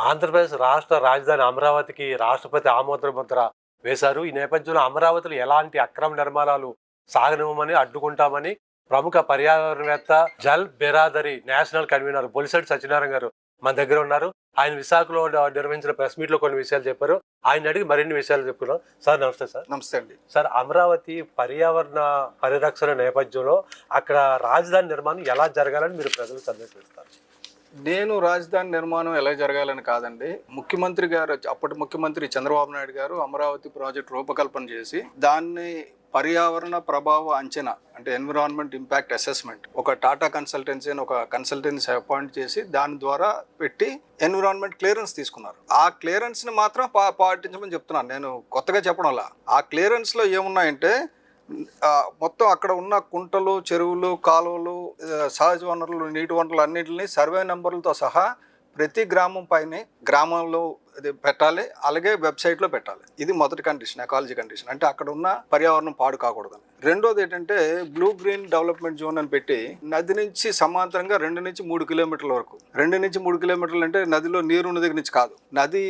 ఆంధ్రప్రదేశ్ రాష్ట్ర రాజధాని అమరావతికి రాష్ట్రపతి ఆమోద ముద్ర వేశారు. ఈ నేపథ్యంలో అమరావతిలో ఎలాంటి అక్రమ నిర్మాణాలు సాగనివ్వమని అడ్డుకుంటామని ప్రముఖ పర్యావరణవేత్త జల్ బిరాదరి నేషనల్ కన్వీనర్ బొలిశెట్టి సత్యనారాయణ గారు మన దగ్గర ఉన్నారు. ఆయన విశాఖలో నిర్వహించిన ప్రెస్ మీట్ లో కొన్ని విషయాలు చెప్పారు. ఆయన అడిగి మరిన్ని విషయాలు చెప్పుకున్నాం. సార్ నమస్తే. సార్ నమస్తే అండి. సార్, అమరావతి పర్యావరణ పరిరక్షణ నేపథ్యంలో అక్కడ రాజధాని నిర్మాణం ఎలా జరగాలని మీరు ప్రజలకు సందేశం ఇస్తారు? నేను రాజధాని నిర్మాణం ఎలా జరగాలని కాదండి, ముఖ్యమంత్రి గారు, అప్పటి ముఖ్యమంత్రి చంద్రబాబు నాయుడు గారు అమరావతి ప్రాజెక్ట్ రూపకల్పన చేసి దాన్ని పర్యావరణ ప్రభావ అంచనా అంటే ఎన్విరాన్మెంట్ ఇంపాక్ట్ అసెస్మెంట్ ఒక టాటా కన్సల్టెన్సీ అని ఒక కన్సల్టెన్సీ అపాయింట్ చేసి దాని ద్వారా పెట్టి ఎన్విరాన్మెంట్ క్లియరెన్స్ తీసుకున్నారు. ఆ క్లియరెన్స్ని మాత్రం పాటించమని చెప్తున్నాను. నేను కొత్తగా చెప్పడంలా. ఆ క్లియరెన్స్లో ఏమున్నాయంటే మొత్తం అక్కడ ఉన్న కుంటలు, చెరువులు, కాలువలు, సహజ వనరులు, నీటి వనరులు అన్నింటినీ సర్వే నెంబర్లతో సహా ప్రతి గ్రామం పైన గ్రామంలో పెట్టాలి, అలాగే వెబ్సైట్లో పెట్టాలి. ఇది మొదటి కండిషన్, ఎకాలజీ కండిషన్. అంటే అక్కడ ఉన్న పర్యావరణం పాడు కాకూడదని. రెండోది ఏంటంటే బ్లూ గ్రీన్ డెవలప్మెంట్ జోన్ అని పెట్టి నది నుంచి సమాంతరంగా 2 నుంచి 3 కిలోమీటర్ల వరకు, 2 నుంచి 3 కిలోమీటర్లు అంటే నదిలో నీరు ఉన్న దగ్గర నుంచి కాదు, నది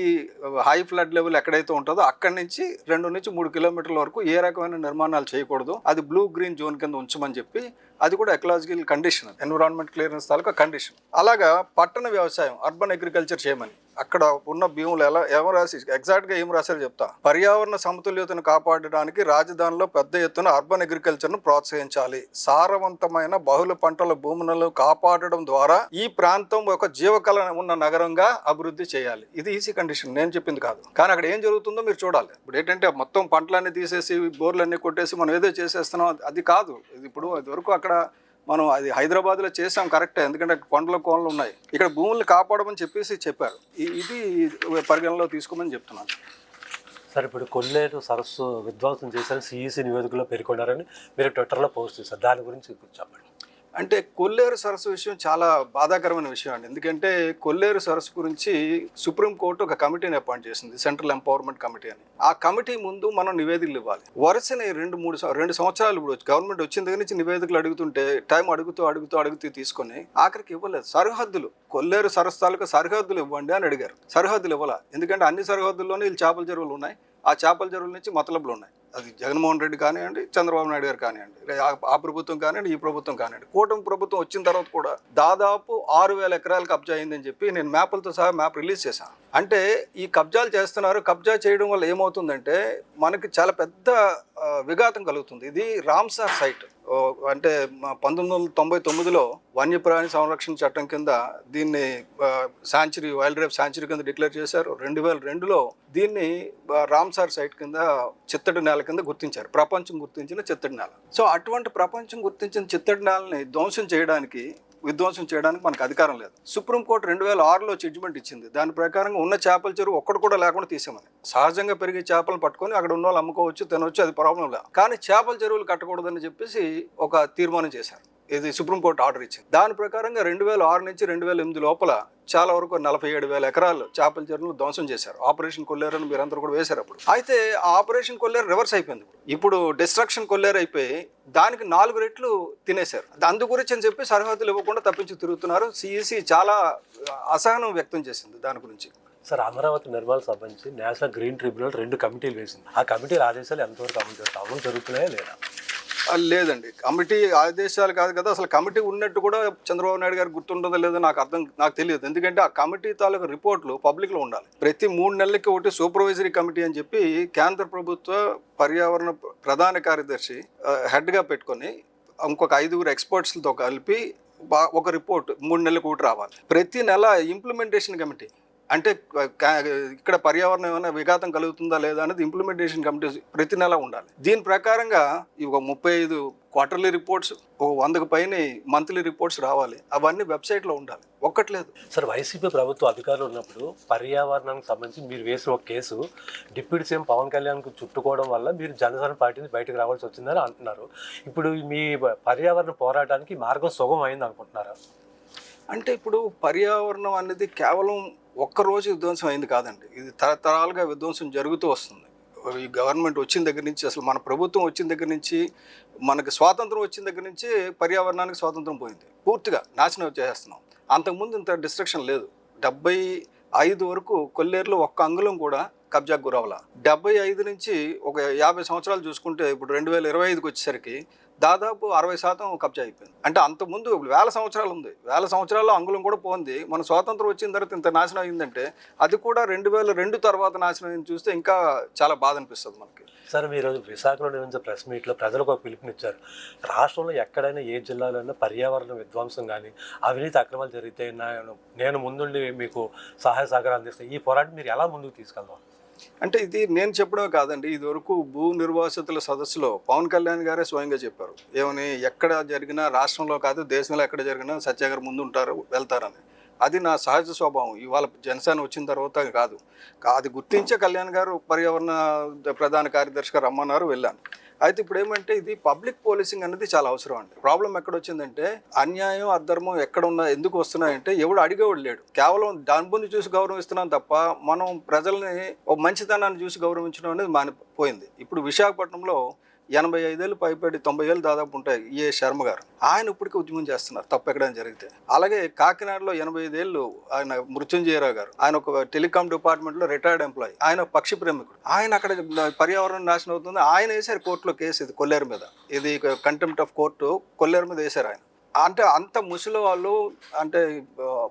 హై ఫ్లడ్ లెవెల్ ఎక్కడైతే ఉంటుందో అక్కడి నుంచి 2 నుంచి 3 కిలోమీటర్ల వరకు ఏ రకమైన నిర్మాణాలు చేయకూడదు, అది బ్లూ గ్రీన్ జోన్ కింద ఉంచమని చెప్పి, అది కూడా ఎకలాజికల్ కండిషన్, ఎన్విరాన్మెంట్ క్లియరెన్స్ తాలూకా కండిషన్. అలాగా పట్టణ వ్యవసాయం, అర్బన్ అగ్రికల్చర్ చేయమని అక్కడ ఉన్న భూములు ఏమో రాసి ఎగ్జాక్ట్గా ఏం రాశారో చెప్తా. పర్యావరణ సమతుల్యతను కాపాడడానికి రాజధానిలో పెద్ద ఎత్తున అర్బన్ అగ్రికల్చర్ను ప్రోత్సహించాలి, సారవంతమైన బహుళ పంటల భూములను కాపాడడం ద్వారా ఈ ప్రాంతం ఒక జీవకళ ఉన్న నగరంగా అభివృద్ధి చేయాలి. ఇది ఈజీ కండిషన్, నేను చెప్పింది కాదు. కానీ అక్కడ ఏం జరుగుతుందో మీరు చూడాలి. ఇప్పుడు ఏంటంటే మొత్తం పంటలన్నీ తీసేసి బోర్లన్నీ కొట్టేసి మనం ఏదో చేసేస్తున్నాం, అది కాదు. ఇప్పుడు ఇదివరకు అక్కడ మనం అది హైదరాబాద్లో చేసాం కరెక్టే, ఎందుకంటే కొండల కోనలు ఉన్నాయి. ఇక్కడ భూముల్ని కాపాడమని చెప్పారు. ఇది పరిగణలో తీసుకోమని చెప్తున్నాను. సార్, ఇప్పుడు కొల్లేరు సరస్సు విధ్వంసం చేశారని సిఈసి నివేదికలో పేర్కొన్నారని మీరు ట్విట్టర్లో పోస్ట్ చేశారు. దాని గురించి చెప్పండి. అంటే కొల్లేరు సరస్సు విషయం చాలా బాధాకరమైన విషయం అండి. ఎందుకంటే కొల్లేరు సరస్సు గురించి సుప్రీంకోర్టు ఒక కమిటీని అపాయింట్ చేసింది, సెంట్రల్ ఎంపవర్మెంట్ కమిటీ అని. ఆ కమిటీ ముందు మనం నివేదికలు ఇవ్వాలి. వరుసని 2 సంవత్సరాలు ఇప్పుడు గవర్నమెంట్ వచ్చిన దగ్గర నుంచి నివేదికలు అడుగుతుంటే టైం అడుగుతూ తీసుకొని ఆఖరికి ఇవ్వలేదు. సరిహద్దులు, కొల్లేరు సరస్సు తాలూకా సరిహద్దులు ఇవ్వండి అని అడిగారు. సరిహద్దులు ఇవ్వాల, ఎందుకంటే అన్ని సరిహద్దుల్లోనే వీళ్ళు చేపల చెరువులు ఉన్నాయి. ఆ చేపల చెరువుల నుంచి మతలబులు ఉన్నాయి. అది జగన్మోహన్ రెడ్డి కానివ్వండి, చంద్రబాబు నాయుడు గారు కానివ్వండి, ఆ ప్రభుత్వం కానివ్వండి, ఈ ప్రభుత్వం కానివ్వండి. కూటమి ప్రభుత్వం వచ్చిన తర్వాత కూడా దాదాపు 6,000 ఎకరాలు కబ్జా అయిందని చెప్పి నేను మ్యాప్లతో సహా మ్యాప్ రిలీజ్ చేశాను. అంటే ఈ కబ్జాలు చేస్తున్నారు. కబ్జా చేయడం వల్ల ఏమవుతుందంటే మనకి చాలా పెద్ద విఘాతం కలుగుతుంది. ఇది రామ్సార్ సైట్. అంటే 1999లో వన్యప్రాణి సంరక్షణ చట్టం కింద దీన్ని శాంచురీ, వైల్డ్ లైఫ్ శాంచురీ కింద డిక్లేర్ చేశారు. 2002లో దీన్ని రామ్సార్ సైట్ కింద చిత్తడి నేల కింద గుర్తించారు, ప్రపంచం గుర్తించిన చిత్తడి నేల. సో అటువంటి ప్రపంచం గుర్తించిన చిత్తడి నేలని విధ్వంసం చేయడానికి మనకు అధికారం లేదు. సుప్రీంకోర్టు 2006లో జడ్జిమెంట్ ఇచ్చింది. దాని ప్రకారంగా ఉన్న చేపల చెరువు ఒక్కడు కూడా లేకుండా తీసామని. సహజంగా పెరిగే చేపలను పట్టుకొని అక్కడ ఉన్న వాళ్ళు అమ్ముకోవచ్చు, తినవచ్చు, అది ప్రాబ్లం లేదు. కానీ చేపల చెరువులు కట్టకూడదని చెప్పేసి ఒక తీర్మానం చేశారు. ఇది సుప్రీంకోర్టు ఆర్డర్ ఇచ్చింది. దాని ప్రకారంగా 2006 నుంచి 2008 లోపల చాలా వరకు 47,000 ఎకరాలు చేపల చెరువులు ధ్వంసం చేశారు. ఆపరేషన్ కొల్లేరు అని మీరందరూ కూడా వేశారు అప్పుడు. అయితే ఆ ఆపరేషన్ కొల్లేరు రివర్స్ అయిపోయింది. ఇప్పుడు డిస్ట్రక్షన్ కొల్లేరు అయిపోయి దానికి 4 రెట్లు తినేశారు. అందు గురించి అని చెప్పి సరిహద్దులు ఇవ్వకుండా తప్పించి తిరుగుతున్నారు. సిఈసి చాలా అసహనం వ్యక్తం చేసింది దాని గురించి. సార్, అమరావతి నిర్మాణం సంబంధించి నేషనల్ గ్రీన్ ట్రిబ్యునల్ 2 కమిటీలు వేసింది. ఆ కమిటీల ఆదేశాలు ఎంతవరకు అమలు జరుగుతున్నాయా లేదా? లేదండి, కమిటీ ఆదేశాలు కాదు కదా. అసలు కమిటీ ఉన్నట్టు కూడా చంద్రబాబు నాయుడు గారు గుర్తుండదో లేదో నాకు తెలియదు. ఎందుకంటే ఆ కమిటీ తాలూకు రిపోర్ట్లు పబ్లిక్లో ఉండాలి. ప్రతి 3 నెలలకి ఒకటి సూపర్వైజరీ కమిటీ అని చెప్పి కేంద్ర ప్రభుత్వ పర్యావరణ ప్రధాన కార్యదర్శి హెడ్గా పెట్టుకొని ఇంకొక 5 ఎక్స్పర్ట్స్లతో కలిపి ఒక రిపోర్ట్ 3 నెలలకు ఒకటి రావాలి. ప్రతి నెల ఇంప్లిమెంటేషన్ కమిటీ, అంటే ఇక్కడ పర్యావరణం ఏమైనా విఘాతం కలుగుతుందా లేదా అనేది ఇంప్లిమెంటేషన్ కమిటీ ప్రతి నెల ఉండాలి. దీని ప్రకారంగా ఒక 35 క్వార్టర్లీ రిపోర్ట్స్, 100కు పైన మంత్లీ రిపోర్ట్స్ రావాలి. అవన్నీ వెబ్సైట్లో ఉండాలి. ఒక్కట్లేదు. సార్, వైసీపీ ప్రభుత్వం అధికారులు ఉన్నప్పుడు పర్యావరణానికి సంబంధించి మీరు వేసిన ఒక కేసు డిప్యూటీ సీఎం పవన్ కళ్యాణ్కు చుట్టుకోవడం వల్ల మీరు జనసేన పార్టీని బయటకు రావాల్సి వచ్చిందని అంటున్నారు. ఇప్పుడు మీ పర్యావరణ పోరాటానికి మార్గం సుగమం అయింది అనుకుంటున్నారా? అంటే ఇప్పుడు పర్యావరణం అనేది కేవలం ఒక్కరోజు విధ్వంసం అయింది కాదండి. ఇది తరతరాలుగా విధ్వంసం జరుగుతూ వస్తుంది. ఈ గవర్నమెంట్ వచ్చిన దగ్గర నుంచి, అసలు మన ప్రభుత్వం వచ్చిన దగ్గర నుంచి, మనకి స్వాతంత్రం వచ్చిన దగ్గర నుంచి పర్యావరణానికి స్వాతంత్రం పోయింది. పూర్తిగా నాశనం చేసేస్తున్నాం. అంతకుముందు ఇంత డిస్ట్రక్షన్ లేదు. 5 వరకు కొల్లేరులో ఒక్క అంగుళం కూడా కబ్జాకు గురవల. 75 నుంచి ఒక 50 సంవత్సరాలు చూసుకుంటే ఇప్పుడు 2025కి వచ్చేసరికి దాదాపు 60% కబ్జా అయిపోయింది. అంటే అంతకుముందు వేల సంవత్సరాలు ఉంది, వేల సంవత్సరాల్లో అంగుళం కూడా పోంది. మన స్వాతంత్రం వచ్చిన తర్వాత ఇంత నాశనం అయిందంటే అది కూడా 2002 తర్వాత నాశనం అయింది చూస్తే ఇంకా చాలా బాధ అనిపిస్తుంది మనకి. సార్, మీరు విశాఖలో నిర్వహించిన ప్రెస్ మీట్లో ప్రజలకు ఒక పిలుపునిచ్చారు. రాష్ట్రంలో ఎక్కడైనా ఏ జిల్లాలోనైనా పర్యావరణ విధ్వంసం కానీ అవినీతి అక్రమాలు జరిగితే నేను ముందుండి మీకు సహాయ సహకారం అందిస్తాను. ఈ పోరాటం మీరు ఎలా ముందుకు తీసుకెళ్దాం? అంటే ఇది నేను చెప్పడమే కాదండి, ఇదివరకు భూ నిర్వాసితుల సదస్సులో పవన్ కళ్యాణ్ గారే స్వయంగా చెప్పారు. ఏమని, ఎక్కడ జరిగినా రాష్ట్రంలో కాదు దేశంలో ఎక్కడ జరిగినా సత్యాగ్రహం ముందు ఉంటారు, వెళ్తారని. అది నా సహజ స్వభావం. ఇవాళ జనసేన వచ్చిన తర్వాత కాదు, అది గుర్తించే కళ్యాణ్ గారు పర్యావరణ ప్రధాన కార్యదర్శిగా రమ్మన్నారు, వెళ్ళాను. అయితే ఇప్పుడు ఏమంటే ఇది పబ్లిక్ పోలీసింగ్ అనేది చాలా అవసరం అండి. ప్రాబ్లం ఎక్కడ వచ్చిందంటే అన్యాయం అధర్మం ఎక్కడ ఉన్నా ఎందుకు వస్తున్నాయంటే ఎవడు అడిగేవాడు లేడు. కేవలం దాని ముందు చూసి గౌరవిస్తున్నాం తప్ప మనం ప్రజల్ని ఒక మంచితనాన్ని చూసి గౌరవించడం అనేది మానిపోయింది. ఇప్పుడు విశాఖపట్నంలో 85 ఏళ్ళు పైపడి 90 ఏళ్ళు దాదాపు ఉంటాయి ఏ శర్మ గారు, ఆయన ఇప్పటికీ ఉద్యమం చేస్తున్నారు తప్పు ఎక్కడైనా జరిగితే. అలాగే కాకినాడలో 85 ఏళ్ళు ఆయన మృత్యుంజయరావు గారు, ఆయన ఒక టెలికాం డిపార్ట్మెంట్లో రిటైర్డ్ ఎంప్లాయీ, ఆయన పక్షి ప్రేమికుడు. ఆయన అక్కడ పర్యావరణం నాశనం అవుతుంది, ఆయన వేశారు కోర్టులో కేసు, ఇది కొల్లేరు మీద, ఇది కంటెంప్ట్ ఆఫ్ కోర్టు కొల్లేరు మీద వేశారు ఆయన. అంటే అంత ముసలి వాళ్ళు, అంటే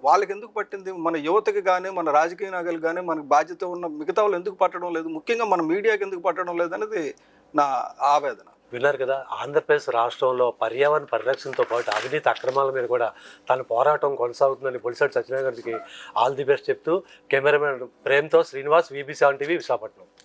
వాళ్ళకి ఎందుకు పట్టింది? మన యువతకి కానీ మన రాజకీయ నాయకులు కానీ మనకు బాధ్యత ఉన్న మిగతా వాళ్ళు ఎందుకు పట్టడం లేదు, ముఖ్యంగా మన మీడియాకి ఎందుకు పట్టడం లేదు అనేది నా ఆవేదన. విన్నారు కదా, ఆంధ్రప్రదేశ్ రాష్ట్రంలో పర్యావరణ పరిరక్షణతో పాటు అవినీతి అక్రమాల మీద కూడా తన పోరాటం కొనసాగుతుందని బొలిశెట్టి సత్యనారాయణ గారికి ఆల్ ది బెస్ట్ చెప్తూ కెమెరామెన్ ప్రేమ్తో శ్రీనివాస్, VB7 TV, విశాఖపట్నం.